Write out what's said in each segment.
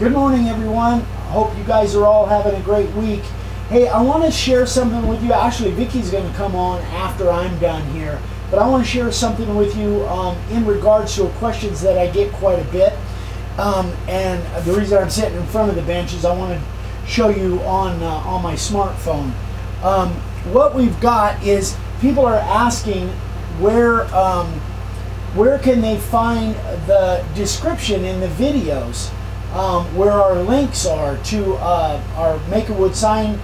Good morning, everyone. Hope you guys are all having a great week. Hey, I want to share something with you. Actually, Vicky's going to come on after I'm done here. But I want to share something with you in regards to questions that I get quite a bit. And the reason I'm sitting in front of the bench is I want to show you on my smartphone. What we've got is people are asking where can they find the description in the videos, where our links are to our Make a Wood Sign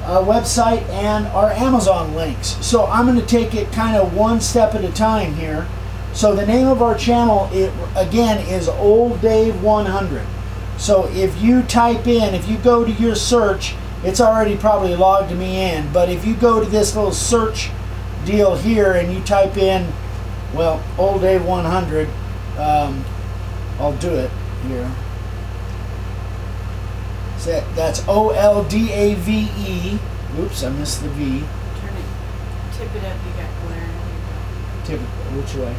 website and our Amazon links. So I'm going to take it kind of one step at a time here. So the name of our channel, again, is Old Dave 100. So if you type in, if you go to your search, it's already probably logged me in, but if you go to this little search deal here and you type in, well, Old Dave 100, I'll do it here. So that's OLDAVE. Oops, I missed the V. Turn it, tip it up, you got glare. Tip it, which way?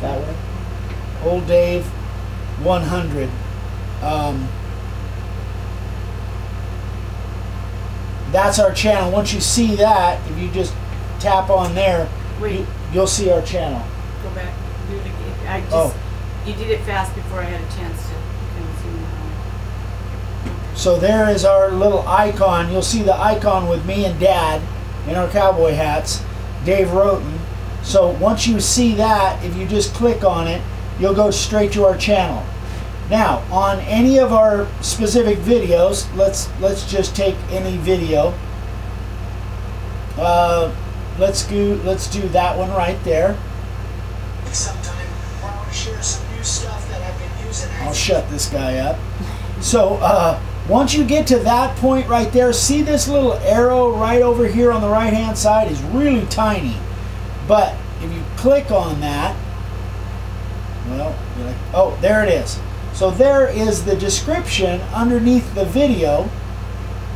That way? Old Dave 100. That's our channel. Once you see that, if you just tap on there, you'll see our channel. Go back, do it again. You did it fast before I had a chance to kind of zoom in. So there is our little icon. You'll see the icon with me and Dad in our cowboy hats, Dave Roten. So once you see that, if you just click on it, you'll go straight to our channel. Now, on any of our specific videos, let's just take any video. Let's do that one right there. Sometime I want to share some new stuff that I've been using. I'll shut this guy up. So once you get to that point right there, see this little arrow right over here on the right hand side is really tiny. But if you click on that, well, you're like, oh, there it is. So there is the description underneath the video.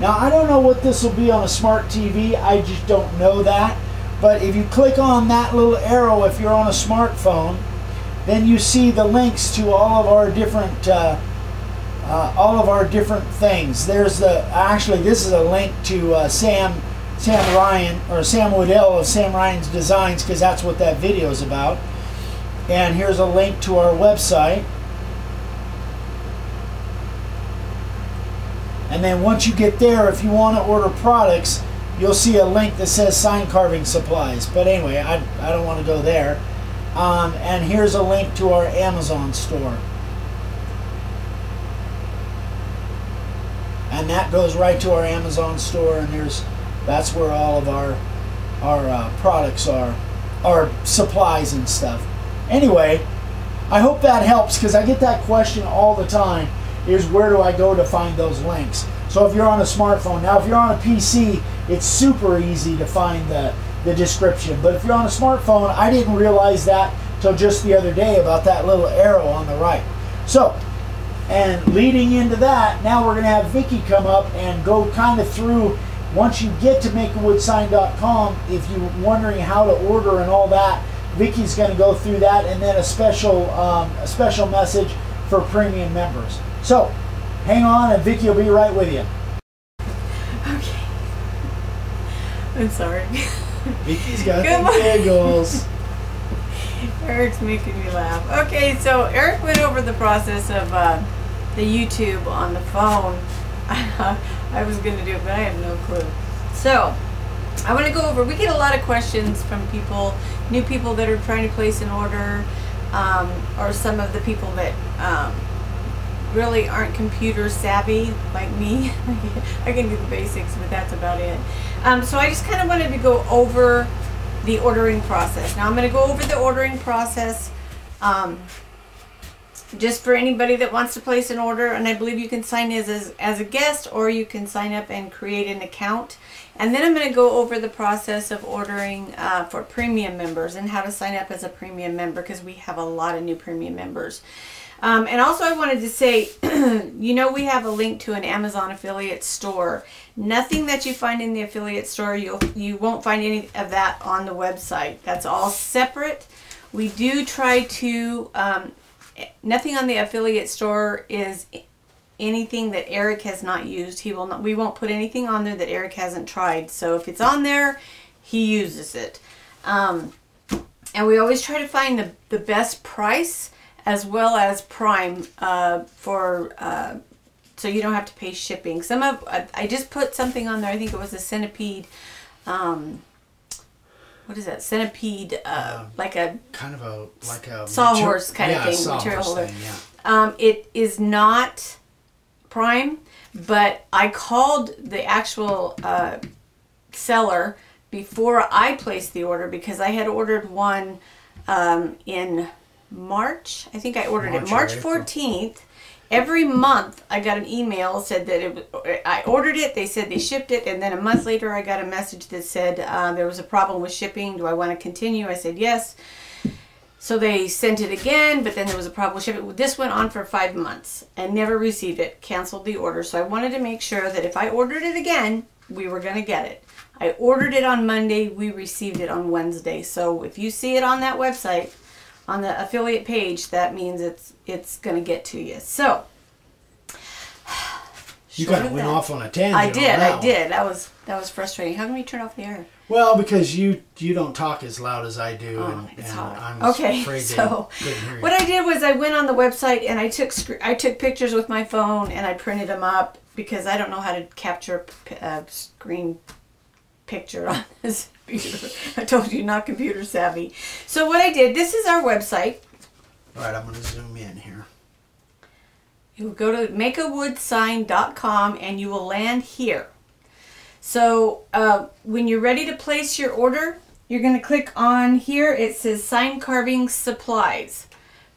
Now, I don't know what this will be on a smart TV. I just don't know that. But if you click on that little arrow, if you're on a smartphone, then you see the links to all of our different things. There's actually this is a link to Sam Ryan, or Sam Woodell of Sam Ryan's Designs, because that's what that video is about. And here's a link to our website. And then once you get there, if you want to order products, you'll see a link that says sign carving supplies. But anyway, I don't want to go there. And here's a link to our Amazon store. And that goes right to our Amazon store, and that's where all of our products are, our supplies and stuff. Anyway, I hope that helps, because I get that question all the time, is where do I go to find those links? So if you're on a smartphone, now if you're on a PC, it's super easy to find the description. But if you're on a smartphone, I didn't realize that till just the other day about that little arrow on the right. So, and leading into that, now we're going to have Vicki come up and go kind of through, once you get to makeawoodsign.com, if you're wondering how to order and all that, Vicki's going to go through that, and then a special message for premium members. So, hang on, and Vicki will be right with you. Okay. I'm sorry. Vicki's got the giggles. Eric's making me laugh. Okay, so Eric went over the process of the YouTube on the phone. I was going to do it, but I have no clue. So, I want to go over, we get a lot of questions from people, new people that are trying to place an order, or some of the people that really aren't computer savvy like me. I can do the basics, but that's about it. So I just kind of wanted to go over the ordering process. Now I'm going to go over the ordering process just for anybody that wants to place an order, and I believe you can sign as a guest, or you can sign up and create an account. And then I'm going to go over the process of ordering for premium members and how to sign up as a premium member, because we have a lot of new premium members. And also I wanted to say, you know, we have a link to an Amazon affiliate store. Nothing that you find in the affiliate store, you won't find any of that on the website. That's all separate. We do try to, nothing on the affiliate store is anything that Eric has not used. He will not. We won't put anything on there that Eric hasn't tried. So if it's on there, he uses it. And we always try to find the best price as well as Prime so you don't have to pay shipping. I just put something on there. I think it was a centipede. What is that? Centipede, like a kind of a sawhorse kind of thing, material holder. It is not Prime, but I called the actual seller before I placed the order because I had ordered one in March. I think I ordered it March 14th. Every month I got an email said that I ordered it, they said they shipped it, and then a month later I got a message that said there was a problem with shipping. Do I want to continue? I said yes. So they sent it again, but then there was a problem with shipping. This went on for 5 months and never received it, canceled the order. So I wanted to make sure that if I ordered it again, we were going to get it. I ordered it on Monday, we received it on Wednesday. So if you see it on that website, on the affiliate page, that means it's going to get to you. So you kind of went off on a tangent. I did. That was frustrating. How can we turn off the air? Well, because you don't talk as loud as I do, it's and hot. I'm okay. afraid So they couldn't hear you. what I did was I went on the website and I took pictures with my phone and I printed them up because I don't know how to capture a screen picture on this computer. I told you, not computer savvy. So what I did, this is our website. All right, I'm going to zoom in here. You will go to makeawoodsign.com and you will land here. So when you're ready to place your order, you're going to click on here. It says sign carving supplies.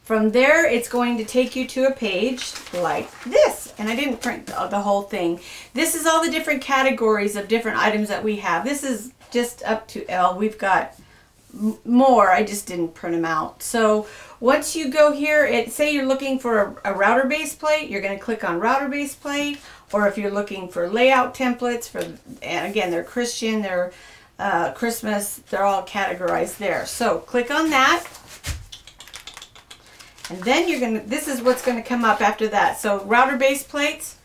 From there, it's going to take you to a page like this. And I didn't print the whole thing. This is all the different categories of different items that we have. This is just up to L. We've got more. I just didn't print them out. So once you go here, say you're looking for a router base plate, you're going to click on router base plate. Or if you're looking for layout templates, and again, they're Christian, they're Christmas, they're all categorized there. So click on that. And then this is what's going to come up after that. So router base plates,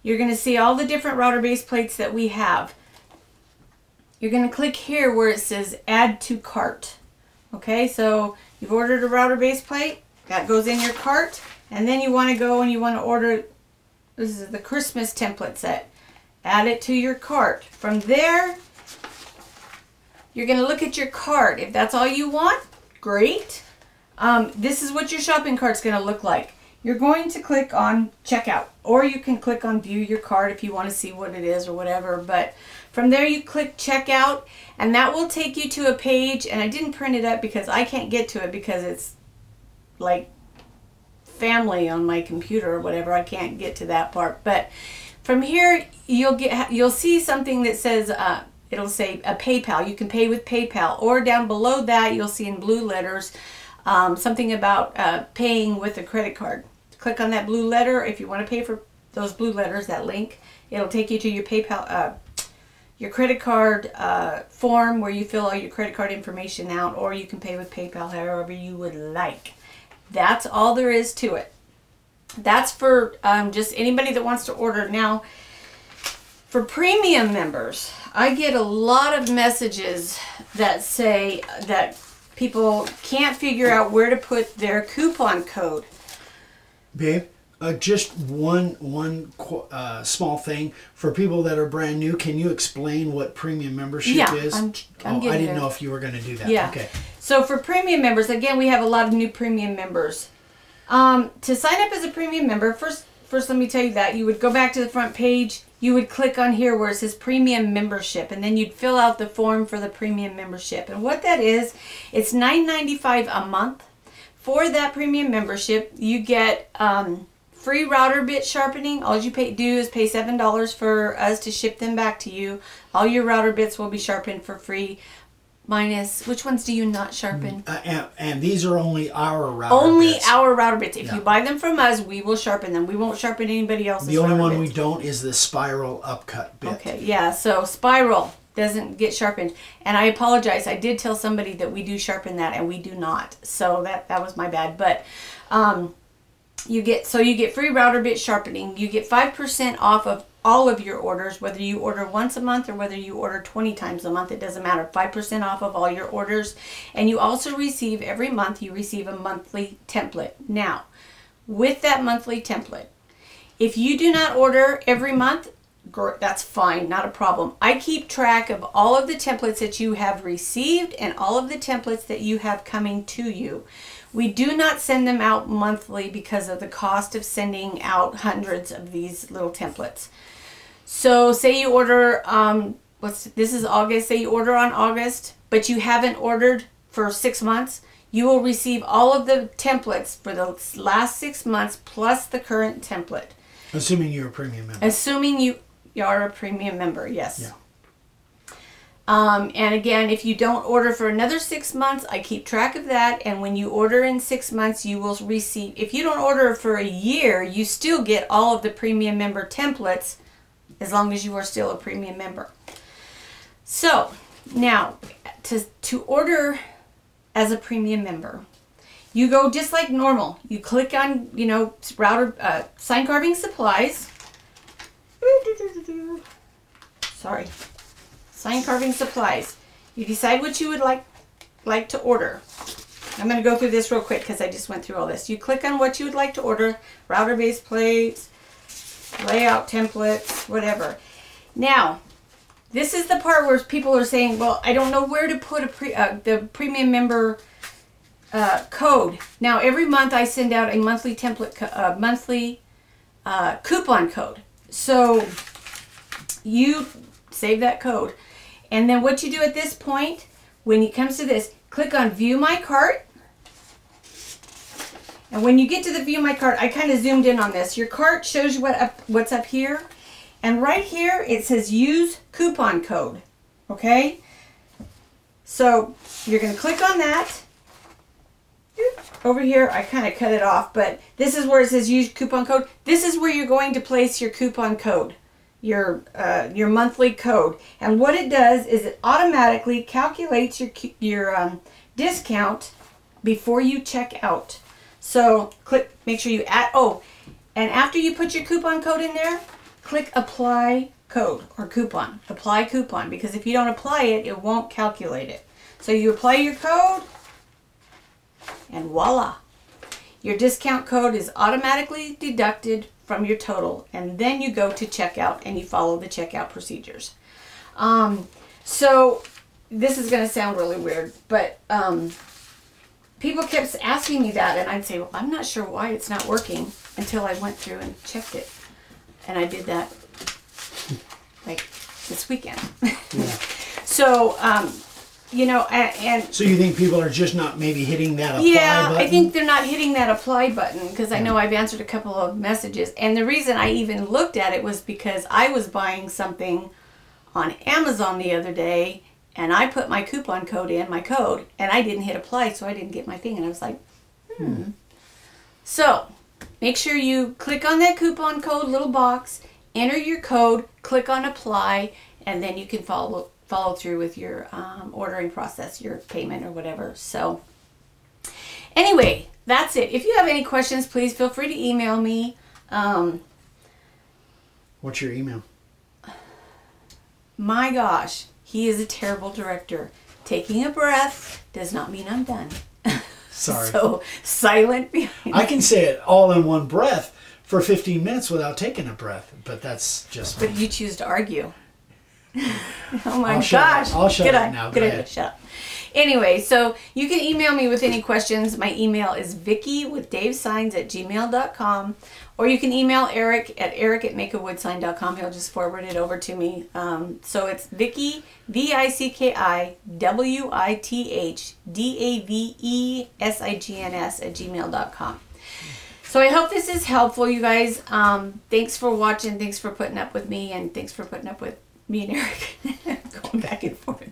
you're going to see all the different router base plates that we have. You're going to click here where it says add to cart. Okay, so you've ordered a router base plate, that goes in your cart, and then you want to go and you want to order, this is the Christmas template set. Add it to your cart. From there, you're going to look at your cart. If that's all you want, great. This is what your shopping cart's going to look like. You're going to click on checkout, or you can click on view your cart if you want to see what it is or whatever. But from there you click checkout, and that will take you to a page, and I didn't print it up because I can't get to it because it's like family on my computer or whatever. I can't get to that part. But from here you'll see something that says it'll say a PayPal. You can pay with PayPal, or down below that you'll see in blue letters something about paying with a credit card. Click on that blue letter if you want to pay for those blue letters, that link. It'll take you to your PayPal, your credit card form where you fill all your credit card information out, or you can pay with PayPal however you would like. That's all there is to it. That's for just anybody that wants to order. Now, for premium members, I get a lot of messages that say that people can't figure out where to put their coupon code. Babe, just one small thing for people that are brand new. Can you explain what premium membership is? I'm I didn't know if you were going to do that. Yeah. Okay. So for premium members, again, we have a lot of new premium members. To sign up as a premium member, first let me tell you that you would go back to the front page. You would click on here where it says premium membership, and then you'd fill out the form for the premium membership. And what that is, it's $9.95 a month. For that premium membership, you get free router bit sharpening. All you do is pay $7 for us to ship them back to you. All your router bits will be sharpened for free. Minus, which ones do you not sharpen? And these are only our router only bits. Our router bits. If you buy them from us, we will sharpen them. We won't sharpen anybody else's The only router one bits. we don't is the spiral upcut bit. Okay, yeah, so spiral doesn't get sharpened. And I apologize. I did tell somebody that we do sharpen that, and we do not. So that was my bad. But you get free router bit sharpening. You get 5% off of all of your orders, whether you order once a month or whether you order 20 times a month. It doesn't matter. 5% off of all your orders. And you also receive, every month, you receive a monthly template. Now, with that monthly template, if you do not order every month, that's fine, not a problem. I keep track of all of the templates that you have received and all of the templates that you have coming to you. We do not send them out monthly because of the cost of sending out hundreds of these little templates. So say you order, this is August, say you order on August, but you haven't ordered for 6 months, you will receive all of the templates for the last 6 months plus the current template. Assuming you're a premium member. Assuming you are a premium member, yes. Yeah. And again, if you don't order for another 6 months, I keep track of that. And when you order in 6 months, you will receive, if you don't order for a year, you still get all of the premium member templates as long as you are still a premium member. So now to order as a premium member, you go just like normal. You click on, router, sign carving supplies. Sorry. Sign carving supplies. You decide what you would like to order. I'm going to go through this real quick because I just went through all this. You click on what you would like to order. Router base plates, layout templates, whatever. Now, this is the part where people are saying, well, I don't know where to put the premium member code. Now, every month I send out a monthly template, monthly coupon code. So you save that code. And then what you do at this point, when it comes to this, click on View My Cart. And when you get to the View My Cart, I kind of zoomed in on this. Your cart shows you what's up here. And right here, it says Use Coupon Code. Okay? So you're going to click on that. Over here, I kind of cut it off, but this is where it says Use Coupon Code. This is where you're going to place your coupon code. Your monthly code, and what it does is it automatically calculates your discount before you check out. So make sure you add, and after you put your coupon code in there, click Apply Code or Coupon. Apply Coupon, because if you don't apply it, it won't calculate it. So you apply your code, and voila, your discount code is automatically deducted from your total, and then you go to checkout and you follow the checkout procedures. So this is going to sound really weird, but people kept asking me that, and I'd say, well, I'm not sure why it's not working, until I went through and checked it. And I did that like this weekend. Yeah. So so you think people are just not maybe hitting that apply button? I think they're not hitting that apply button, because I know I've answered a couple of messages. And the reason I even looked at it was because I was buying something on Amazon the other day, and I put my coupon code in, my code, and I didn't hit apply, so I didn't get my thing. And I was like, So make sure you click on that coupon code little box, enter your code, click on apply, and then you can follow through with your ordering process, your payment or whatever. So anyway, that's it. If you have any questions, please feel free to email me. What's your email? My gosh, he is a terrible director. Taking a breath does not mean I'm done. Sorry. So silent behind. I can say it all in one breath for 15 minutes without taking a breath, but that's just me. But you choose to argue. Oh my gosh. I'll shut it now. Go ahead. Shut up. Anyway, so you can email me with any questions. My email is vicki@davesigns@gmail.com, or you can email Eric at eric@makeawoodsign.com. He'll just forward it over to me. So it's Vicki, VICKIWITHDAVESIGNS @gmail.com. So I hope this is helpful, you guys. Thanks for watching. Thanks for putting up with me, and thanks for putting up with me and Eric going back and forth.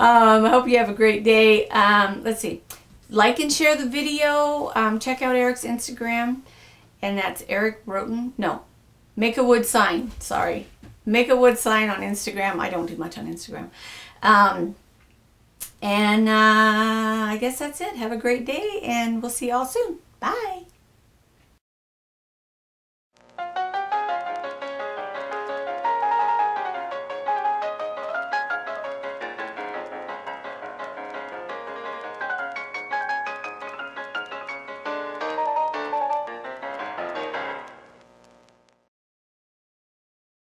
I hope you have a great day. Let's see. Like and share the video. Check out Eric's Instagram. And that's Eric Roten. No. Make a Wood Sign. Sorry. Make a Wood Sign on Instagram. I don't do much on Instagram. I guess that's it. Have a great day, and we'll see y'all soon. Bye.